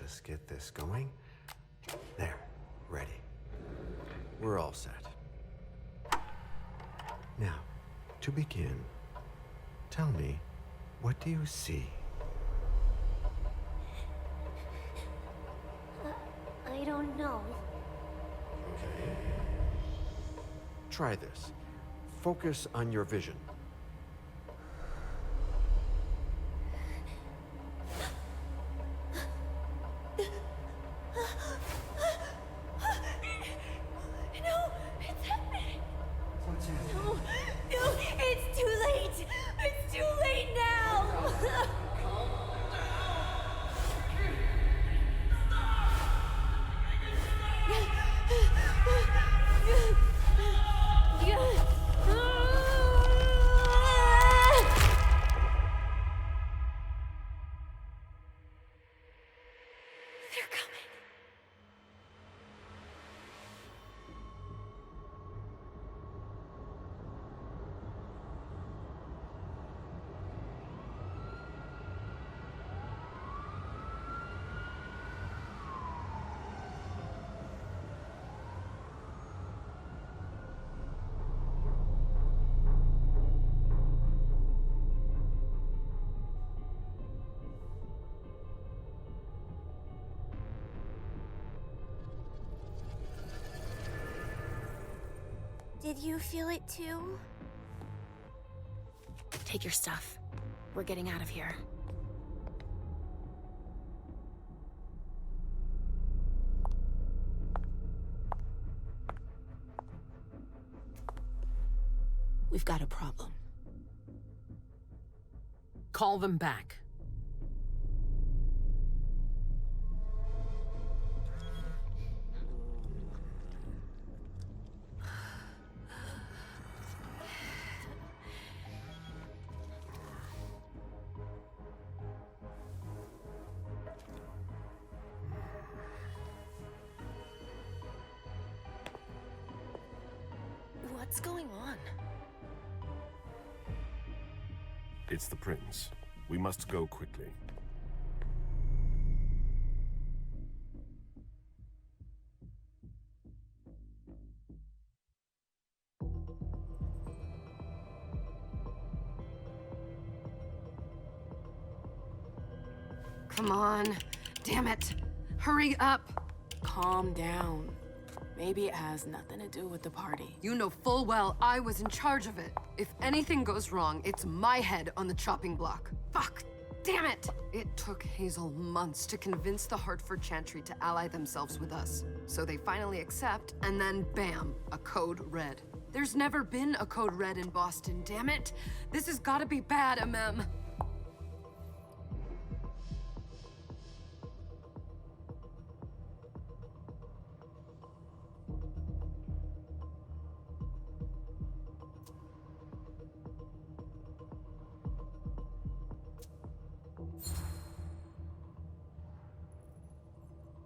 just get this going. There, ready. We're all set. Now, to begin, tell me, what do you see? I don't know. Okay. Try this. Focus on your vision. No, it's happening. What's happening? No, it's too late. It's too late now. They're coming. Did you feel it too? Take your stuff. We're getting out of here. We've got a problem. Call them back. What's going on? It's the prince. We must go quickly. Come on. Damn it. Hurry up. Calm down. Maybe it has nothing to do with the party. You know full well I was in charge of it. If anything goes wrong, it's my head on the chopping block. Fuck! Damn it! It took Heyzell months to convince the Hartford Chantry to ally themselves with us. So they finally accept, and then bam, a code red. There's never been a code red in Boston, damn it! This has gotta be bad, MM.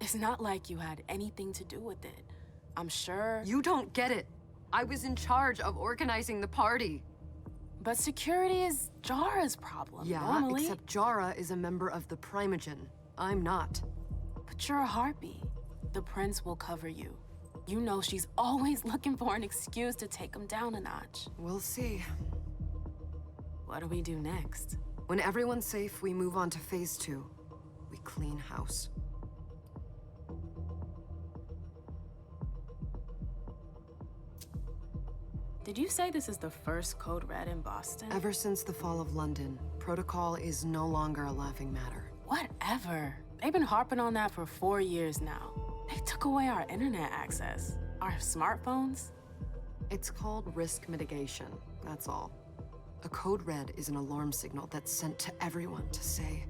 It's not like you had anything to do with it. I'm sure. You don't get it. I was in charge of organizing the party. But security is Jara's problem, Yeah, normally. except Jara is a member of the Primogen. I'm not. But you're a harpy. The prince will cover you. You know she's always looking for an excuse to take him down a notch. We'll see. What do we do next? When everyone's safe, we move on to phase 2. We clean house. Did you say this is the first code red in Boston? Ever since the fall of London, protocol is no longer a laughing matter. Whatever. They've been harping on that for 4 years now. They took away our internet access. Our smartphones. It's called risk mitigation, that's all. A code red is an alarm signal that's sent to everyone to say,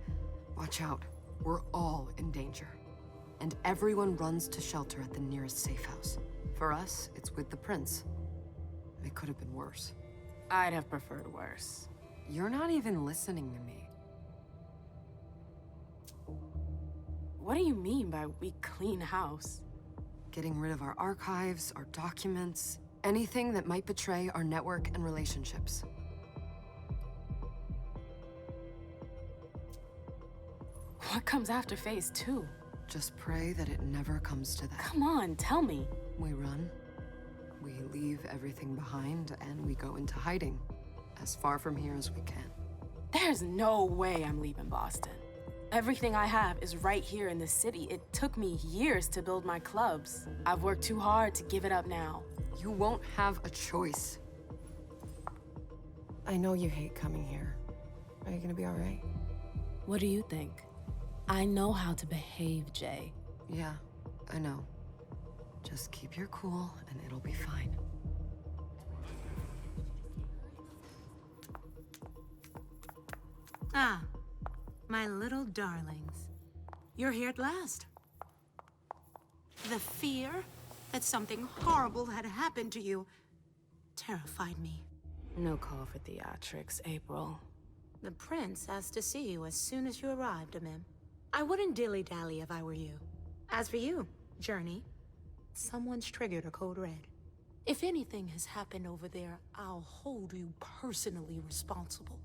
watch out, we're all in danger. And everyone runs to shelter at the nearest safe house. For us, it's with the prince. It could have been worse. I'd have preferred worse. You're not even listening to me. What do you mean by we clean house? Getting rid of our archives, our documents, anything that might betray our network and relationships. What comes after phase 2? Just pray that it never comes to that. Come on, tell me. We run, we leave everything behind, and we go into hiding. As far from here as we can. There's no way I'm leaving Boston. Everything I have is right here in the city. It took me years to build my clubs. I've worked too hard to give it up now. You won't have a choice. I know you hate coming here. Are you gonna be all right? What do you think? I know how to behave, Jay. Yeah, I know. Just keep your cool and it'll be fine. Ah, my little darlings. You're here at last. The fear that something horrible had happened to you terrified me. No call for theatrics, April. The prince asked to see you as soon as you arrived, Amim. I wouldn't dilly-dally if I were you. As for you, Journey, someone's triggered a code red. If anything has happened over there, I'll hold you personally responsible.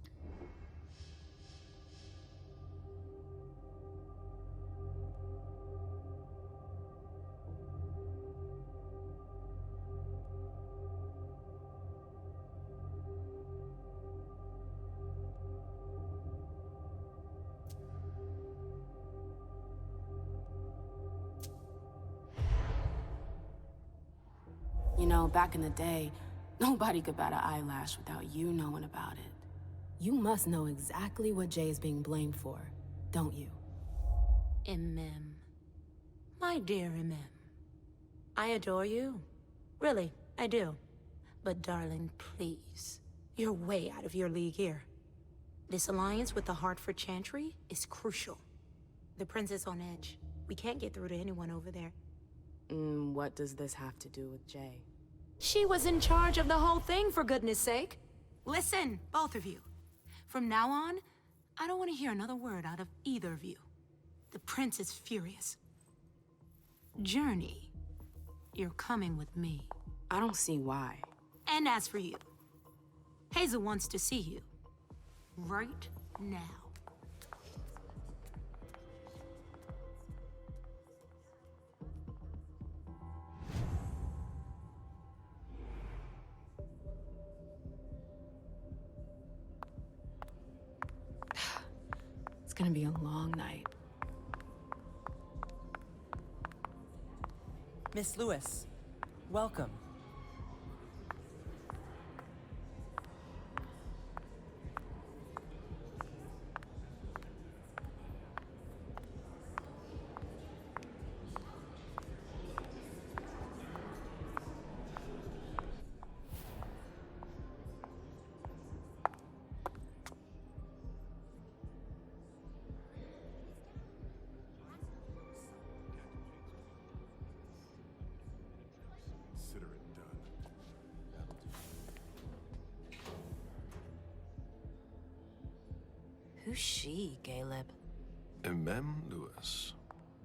You know, back in the day, nobody could bat an eyelash without you knowing about it. You must know exactly what Jay is being blamed for, don't you? Imem. My dear Imem. I adore you. Really, I do. But darling, please. You're way out of your league here. This alliance with the Hartford Chantry is crucial. The prince is on edge. We can't get through to anyone over there. What does this have to do with Jay? She was in charge of the whole thing, for goodness sake. Listen, both of you. From now on, I don't want to hear another word out of either of you. The prince is furious. Journey, you're coming with me. I don't see why. And as for you, Heyzell wants to see you. Right now. It's gonna be a long night. Miss Lewis, welcome. Consider it done. Who's she, Caleb? Emem Lewis.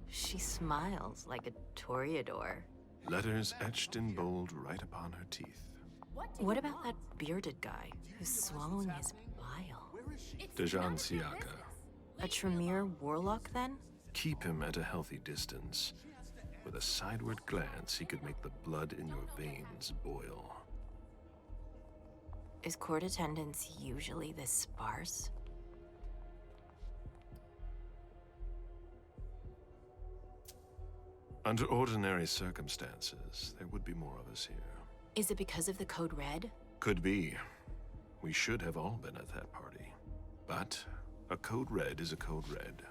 She smiles like a toreador. Letters etched in bold right upon her teeth. What about that bearded guy who's swallowing his bile? Dejan Siaka. A Tremere warlock, then? Keep him at a healthy distance. With a sideward glance, he could make the blood in your veins boil. Is court attendance usually this sparse? Under ordinary circumstances, there would be more of us here. Is it because of the Code Red? Could be. We should have all been at that party. But a Code Red is a Code Red.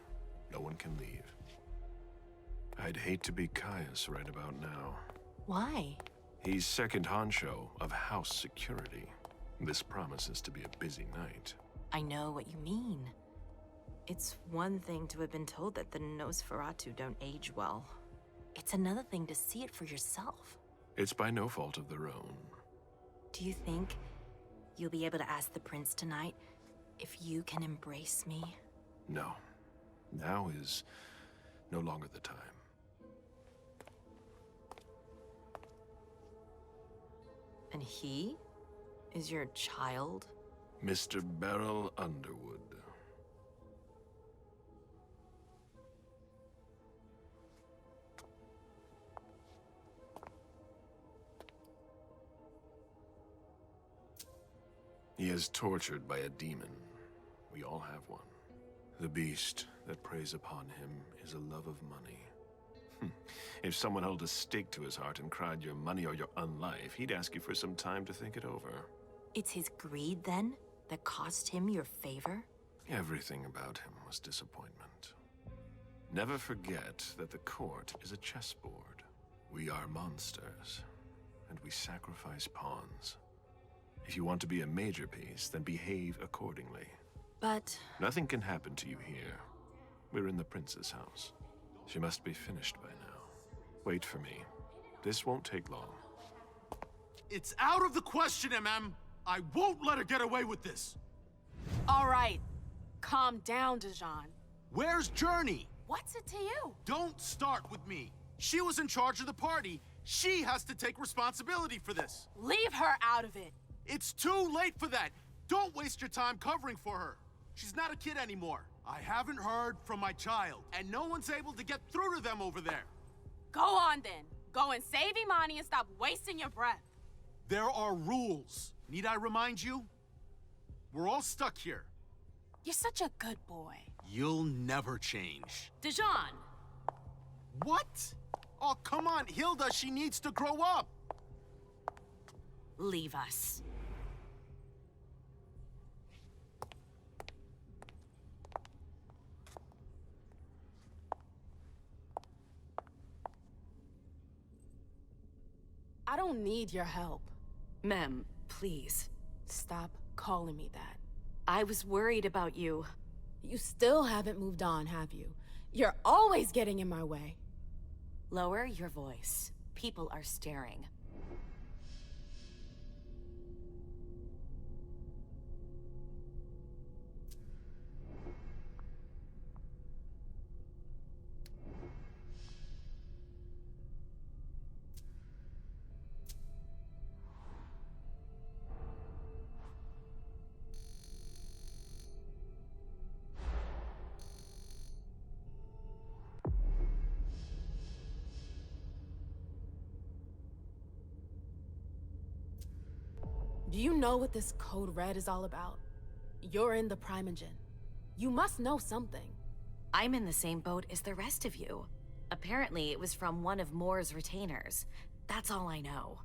No one can leave. I'd hate to be Caius right about now. Why? He's second honcho of house security. This promises to be a busy night. I know what you mean. It's one thing to have been told that the Nosferatu don't age well. It's another thing to see it for yourself. It's by no fault of their own. Do you think you'll be able to ask the prince tonight if you can embrace me? No. Now is no longer the time. And he is your child? Mr. Beryl Underwood. He is tortured by a demon. We all have one. The beast that preys upon him is a love of money. If someone held a stake to his heart and cried your money or your unlife, he'd ask you for some time to think it over. It's his greed, then, that cost him your favor? Everything about him was disappointment. Never forget that the court is a chessboard. We are monsters, and we sacrifice pawns. If you want to be a major piece, then behave accordingly. But... Nothing can happen to you here. We're in the prince's house. She must be finished by now. Wait for me. This won't take long. It's out of the question, MM! I won't let her get away with this! All right. Calm down, Dijon. Where's Journey? What's it to you? Don't start with me. She was in charge of the party. She has to take responsibility for this. Leave her out of it. It's too late for that. Don't waste your time covering for her. She's not a kid anymore. I haven't heard from my child, and no one's able to get through to them over there. Go on then. Go and save Imani and stop wasting your breath. There are rules. Need I remind you? We're all stuck here. You're such a good boy. You'll never change. Dijon! What? Oh, come on, Hilda, she needs to grow up. leave us. I don't need your help. Mem, please. Stop calling me that. I was worried about you. You still haven't moved on, have you? You're always getting in my way. Lower your voice. People are staring. Do you know what this code red is all about? You're in the Primogen. You must know something. I'm in the same boat as the rest of you. Apparently, it was from one of Moore's retainers. That's all I know.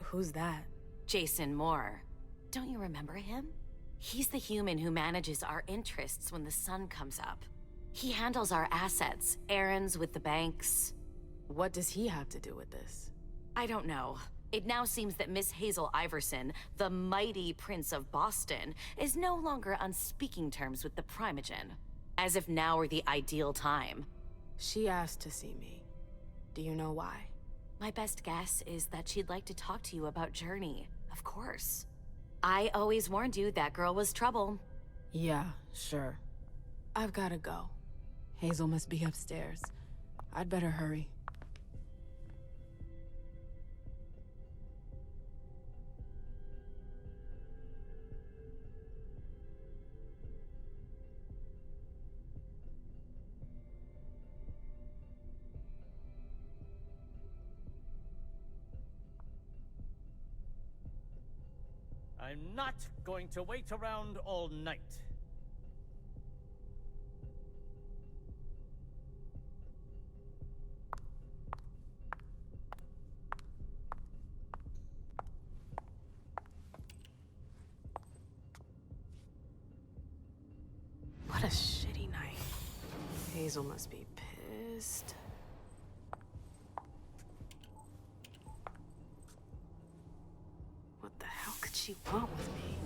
Who's that? Jason Moore. Don't you remember him? He's the human who manages our interests when the sun comes up. He handles our assets, errands with the banks. What does he have to do with this? I don't know. It now seems that Miss Heyzel Iverson, the mighty Prince of Boston, is no longer on speaking terms with the Primogen. As if now were the ideal time. She asked to see me. Do you know why? My best guess is that she'd like to talk to you about Journey, of course. I always warned you that girl was trouble. Yeah, sure. I've gotta go. Hazel must be upstairs. I'd better hurry. I'm not going to wait around all night. What a shitty night. Hazel must be pissed. What the hell could she want with me?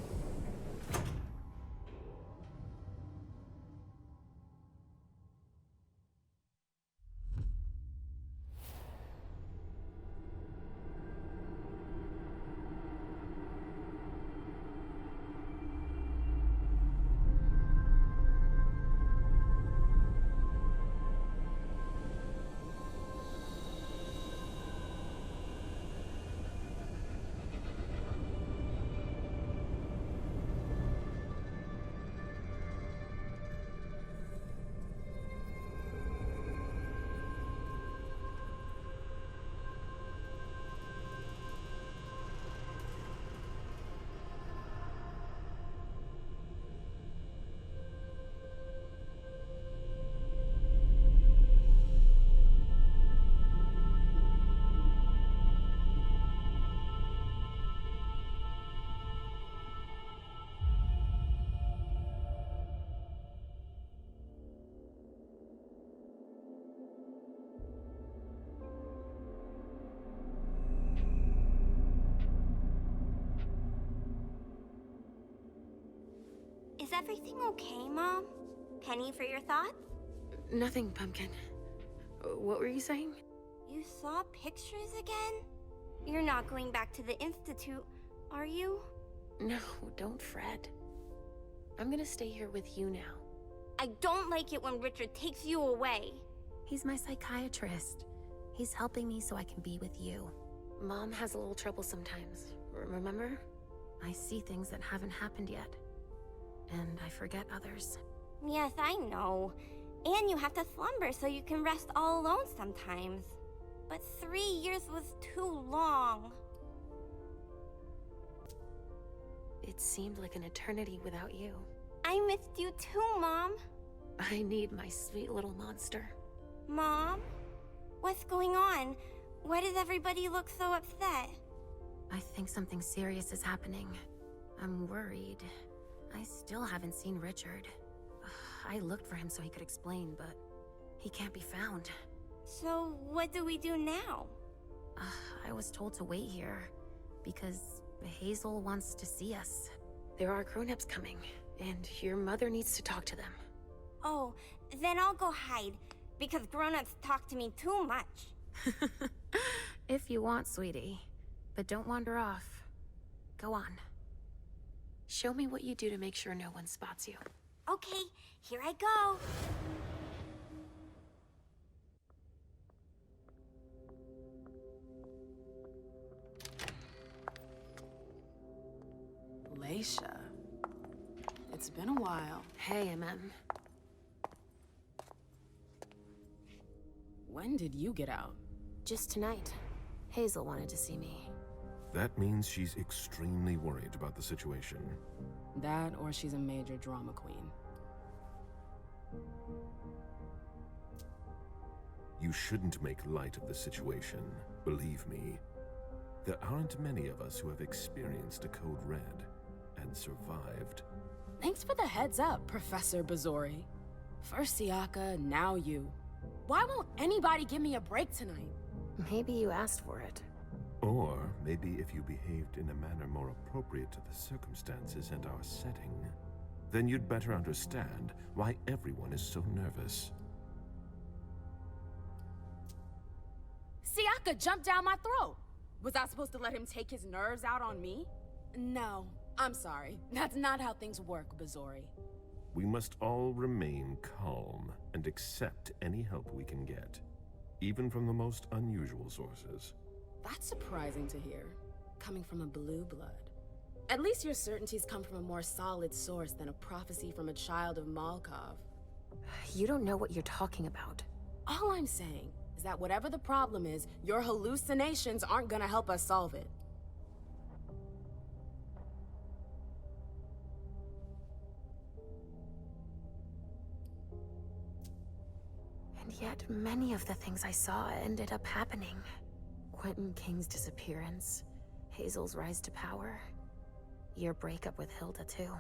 everything okay, Mom? Penny for your thoughts? Nothing, Pumpkin. What were you saying? You saw pictures again? You're not going back to the Institute, are you? No, don't fret. I'm gonna stay here with you now. I don't like it when Richard takes you away. He's my psychiatrist. He's helping me so I can be with you. Mom has a little trouble sometimes, remember? I see things that haven't happened yet. And I forget others. Yes, I know. And you have to slumber so you can rest all alone sometimes. But 3 years was too long. It seemed like an eternity without you. I missed you too, Mom. I need my sweet little monster. Mom? What's going on? Why does everybody look so upset? I think something serious is happening. I'm worried. I still haven't seen Richard. I looked for him so he could explain, but he can't be found. So what do we do now? I was told to wait here because Heyzell wants to see us. There are grown-ups coming, and your mother needs to talk to them. Oh, then I'll go hide, because grown-ups talk to me too much. If you want, sweetie. But don't wander off. Go on. Show me what you do to make sure no one spots you. Okay, here I go. Leisha. It's been a while. Hey, MM. When did you get out? Just tonight. Heyzell wanted to see me. That means she's extremely worried about the situation. That, or she's a major drama queen. You shouldn't make light of the situation, believe me. There aren't many of us who have experienced a code red and survived. Thanks for the heads up, Professor Bazori. First Siaka, now you. Why won't anybody give me a break tonight? Maybe you asked for it. Or maybe if you behaved in a manner more appropriate to the circumstances and our setting, then you'd better understand why everyone is so nervous. Siaka jumped down my throat. Was I supposed to let him take his nerves out on me? No, I'm sorry. That's not how things work, Bazori. We must all remain calm and accept any help we can get, even from the most unusual sources. That's surprising to hear, coming from a blue blood. At least your certainties come from a more solid source than a prophecy from a child of Malkov. You don't know what you're talking about. All I'm saying is that whatever the problem is, your hallucinations aren't gonna help us solve it. And yet, many of the things I saw ended up happening. Quentin King's disappearance, Heyzell's rise to power, your breakup with Hilda too.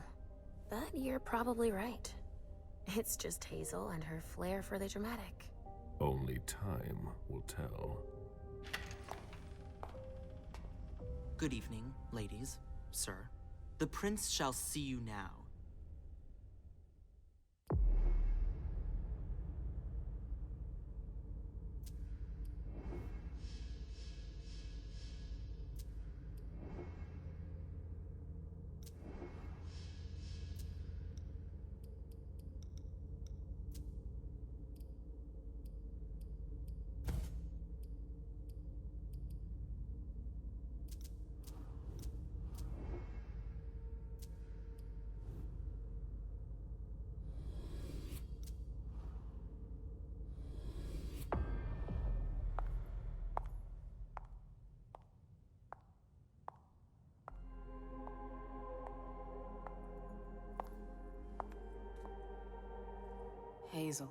But you're probably right. It's just Heyzell and her flair for the dramatic. Only time will tell. Good evening, ladies, sir. The prince shall see you now. Heyzell.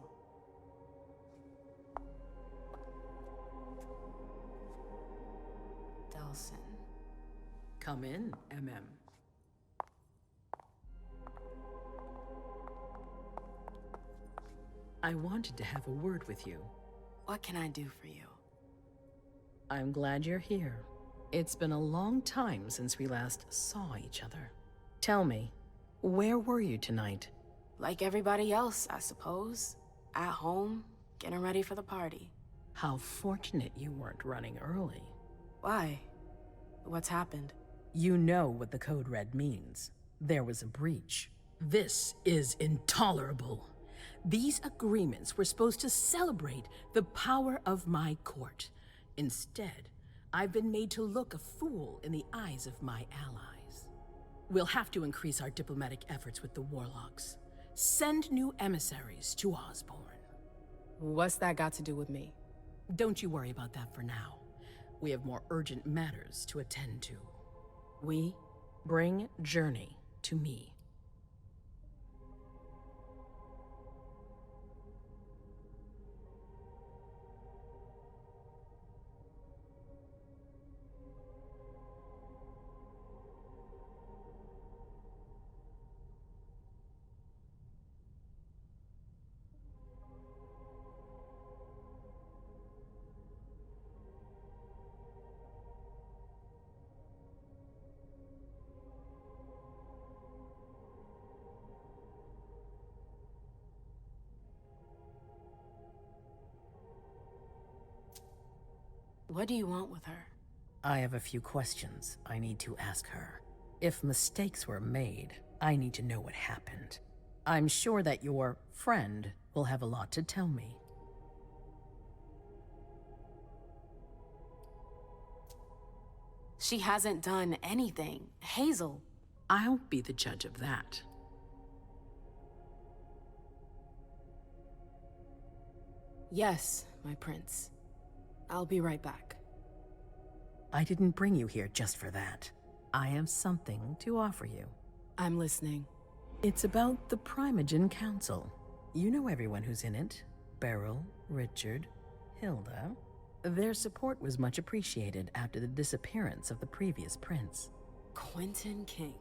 Delsin. Come in, MM. I wanted to have a word with you. What can I do for you? I'm glad you're here. It's been a long time since we last saw each other. Tell me, Where were you tonight? Like everybody else, I suppose. At home, getting ready for the party. How fortunate you weren't running early. Why? What's happened? You know what the Code Red means. There was a breach. This is intolerable. These agreements were supposed to celebrate the power of my court. Instead, I've been made to look a fool in the eyes of my allies. We'll have to increase our diplomatic efforts with the warlocks. Send new emissaries to Osborne. What's that got to do with me? Don't you worry about that for now. We have more urgent matters to attend to. We bring Journey to me. What do you want with her? I have a few questions I need to ask her. If mistakes were made, I need to know what happened. I'm sure that your friend will have a lot to tell me. She hasn't done anything. Heyzell. I'll be the judge of that. Yes, my prince. I'll be right back. I didn't bring you here just for that. I have something to offer you. I'm listening. It's about the Primogen Council. You know everyone who's in it. Beryl, Richard, Hilda. Their support was much appreciated after the disappearance of the previous prince. Quentin King.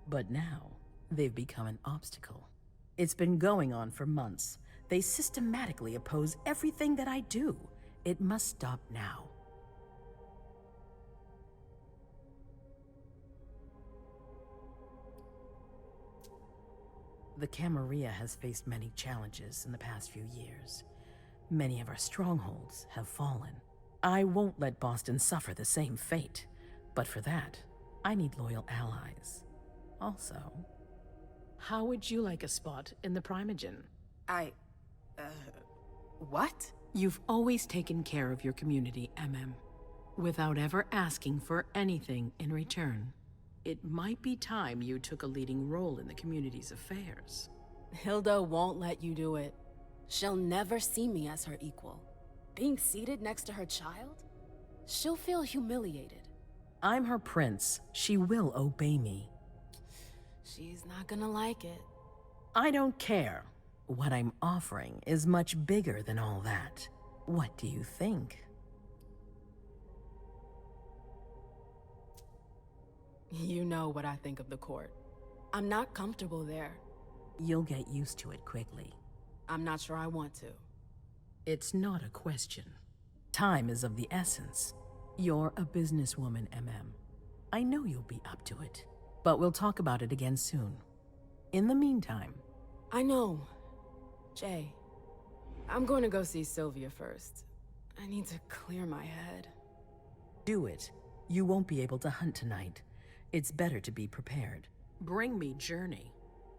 But now, they've become an obstacle. It's been going on for months. They systematically oppose everything that I do. It must stop now. The Camarilla has faced many challenges in the past few years. Many of our strongholds have fallen. I won't let Boston suffer the same fate, but for that, I need loyal allies. Also, how would you like a spot in the Primogen? What? You've always taken care of your community, without ever asking for anything in return. It might be time you took a leading role in the community's affairs. Hilda won't let you do it. She'll never see me as her equal. Being seated next to her child? She'll feel humiliated. I'm her prince. She will obey me. She's not gonna like it. I don't care. What I'm offering is much bigger than all that. What do you think? You know what I think of the court. I'm not comfortable there. You'll get used to it quickly. I'm not sure I want to. It's not a question. Time is of the essence. You're a businesswoman, I know you'll be up to it. But we'll talk about it again soon. In the meantime... I know. Jay, I'm going to go see Sylvia first. I need to clear my head. Do it. You won't be able to hunt tonight. It's better to be prepared. Bring me Journey.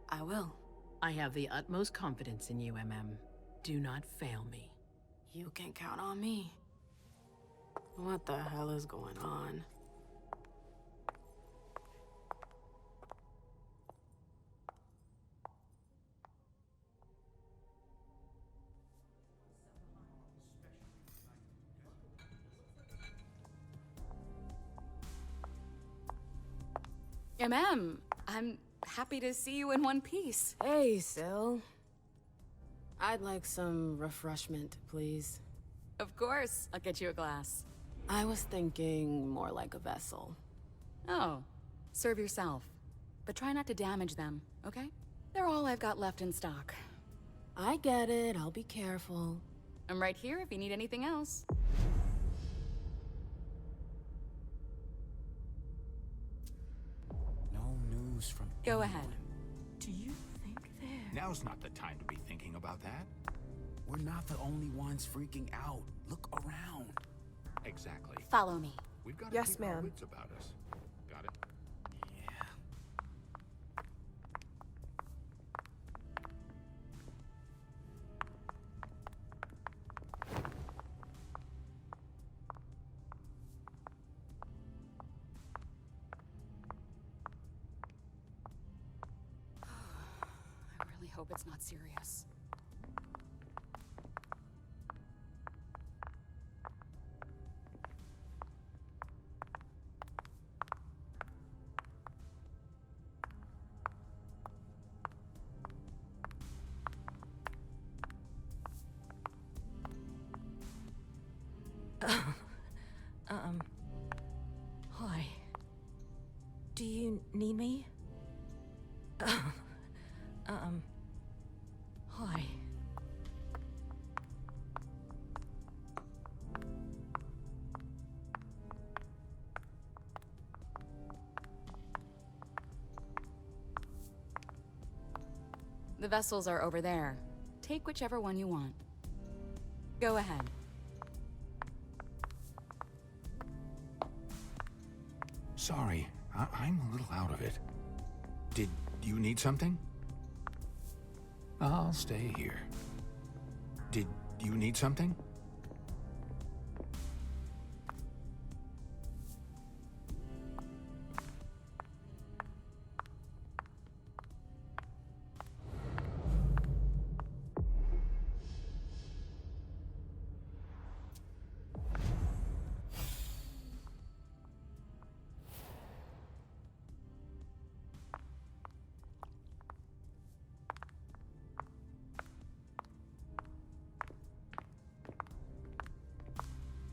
I will. I have the utmost confidence in you, Do not fail me. You can count on me. What the hell is going on? I'm happy to see you in one piece. Hey, Syl. I'd like some refreshment, please. Of course, I'll get you a glass. I was thinking more like a vessel. Oh, serve yourself. But try not to damage them, okay? They're all I've got left in stock. I get it, I'll be careful. I'm right here if you need anything else. No news from Go ahead. Do you think they're... Now's not the time to be thinking about that. We're not the only ones freaking out. Look around. Exactly. Follow me. We've got to Yes, keep our ma'am. wits about us. Got it? I really hope it's not serious. Hi. Do you need me? Hi. The vessels are over there. Take whichever one you want. Go ahead. Sorry, I'm a little out of it. Did you need something? I'll stay here. Did you need something?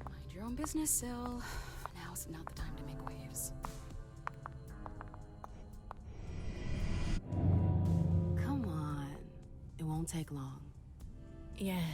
Mind your own business, Syl. Now's not the time to make waves. Come on. It won't take long. Yes.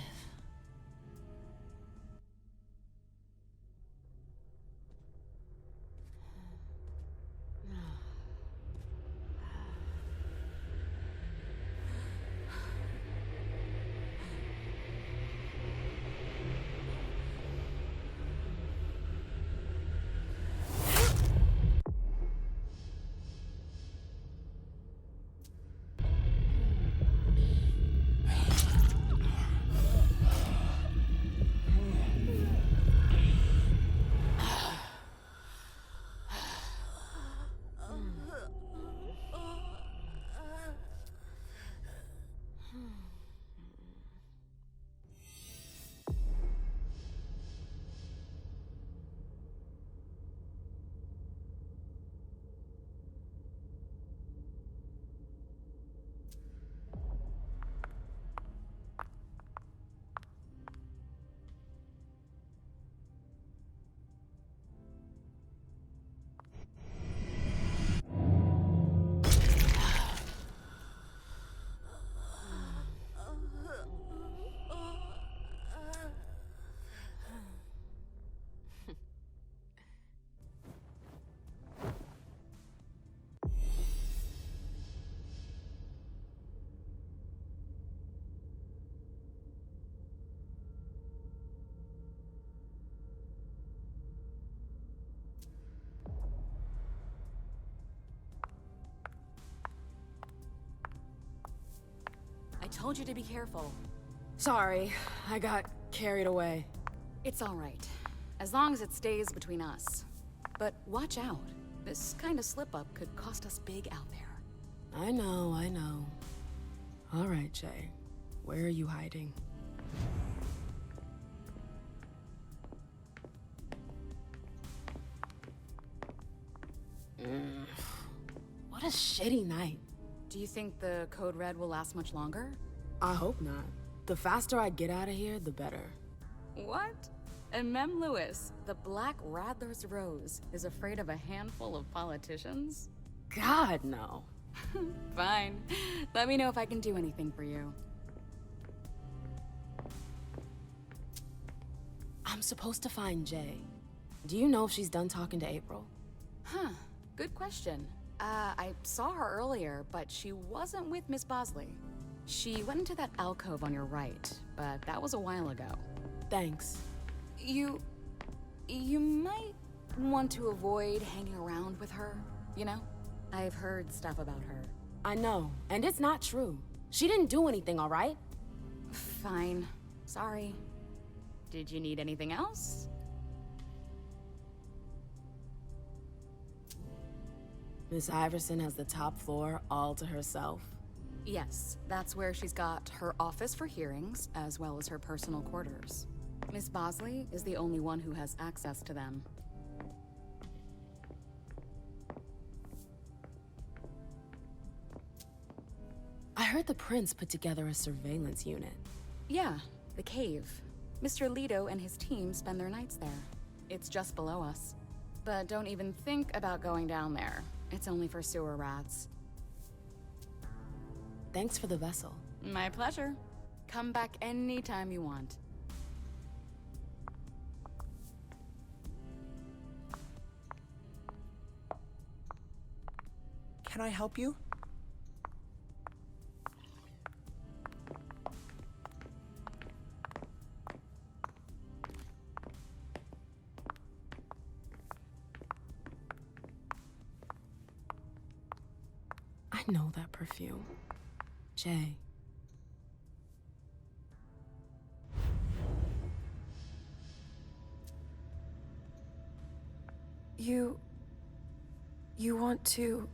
I told you to be careful. Sorry, I got carried away. It's all right. As long as it stays between us. But watch out. This kind of slip-up could cost us big out there. I know, I know. All right, Jay. Where are you hiding? What a shitty night. Do you think the Code Red will last much longer? I hope not. The faster I get out of here, the better. What? And Mem Lewis, the Black Rattler's Rose, is afraid of a handful of politicians? God, no. Fine. Let me know if I can do anything for you. I'm supposed to find Jay. Do you know if she's done talking to April? Huh. Good question. I saw her earlier, but she wasn't with Miss Bosley. She went into that alcove on your right, but that was a while ago. Thanks. You might want to avoid hanging around with her, you know? I've heard stuff about her. I know, and it's not true. She didn't do anything, all right? Fine. Sorry. Did you need anything else? Miss Iverson has the top floor all to herself. Yes, that's where she's got her office for hearings, as well as her personal quarters. Miss Bosley is the only one who has access to them. I heard the prince put together a surveillance unit. Yeah, the cave. Mr. Leto and his team spend their nights there. It's just below us. But don't even think about going down there. It's only for sewer rats. Thanks for the vessel. My pleasure. Come back anytime you want. Can I help you? I know that perfume. Jay. You want to...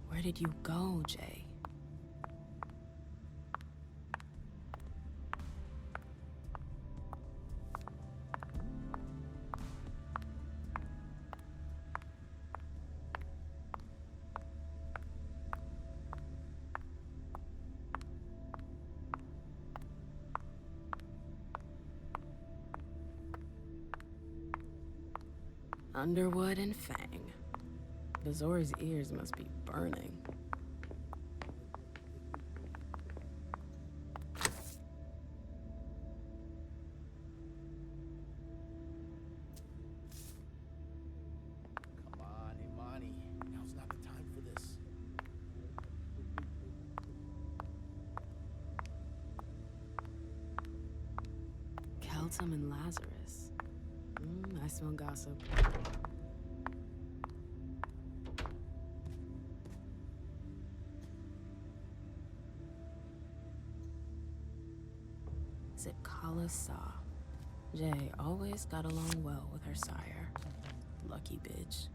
Where did you go, Jay? Underwood and Fang. Bazor's ears must be burning. Come on, Imani. Now's not the time for this. Keltum and Lazarus. I smell gossip. Is it Kala Sa? Jay always got along well with her sire. Lucky bitch.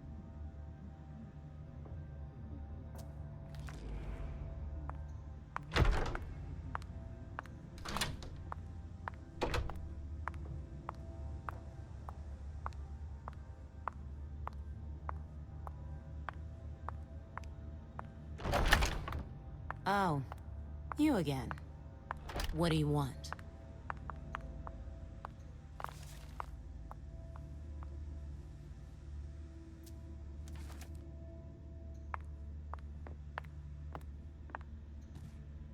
Oh, you again. What do you want?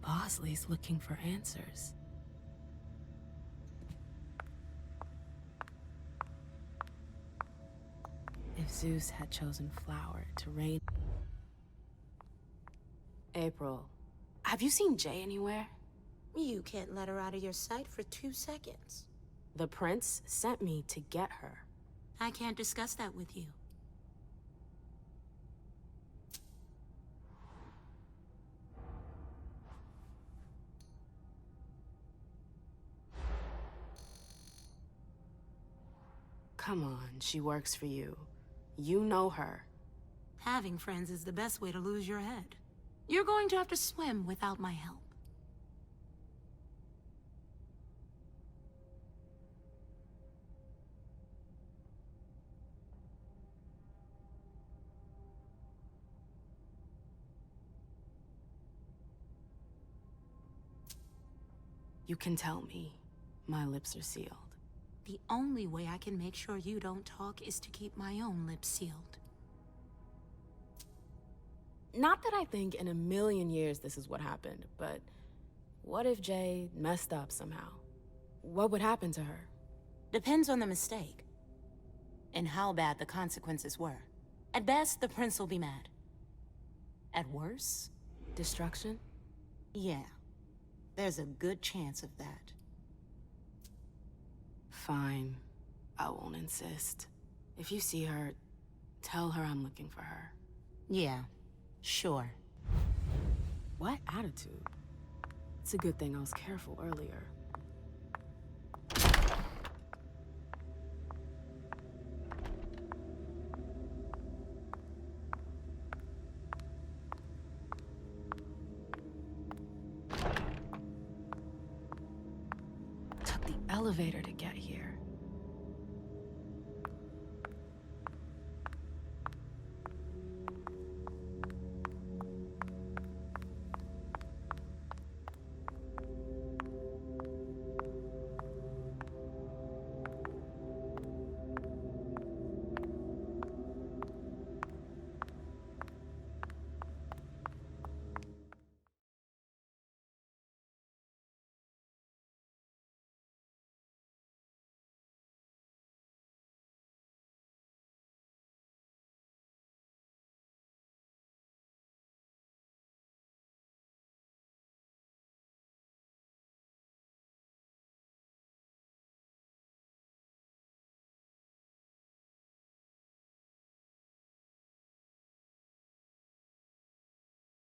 Bosley's looking for answers. If Zeus had chosen Flower to reign... April, have you seen Jay anywhere? You can't let her out of your sight for 2 seconds. The prince sent me to get her. I can't discuss that with you. Come on, she works for you. You know her. Having friends is the best way to lose your head. You're going to have to swim without my help. You can tell me. My lips are sealed. The only way I can make sure you don't talk is to keep my own lips sealed. Not that I think in a million years this is what happened, but what if Jay messed up somehow? What would happen to her? Depends on the mistake. And how bad the consequences were. At best, the prince will be mad. At worst... Destruction? Yeah. There's a good chance of that. Fine. I won't insist. If you see her, tell her I'm looking for her. Yeah, sure. What attitude? It's a good thing I was careful earlier. Took the elevator to get here.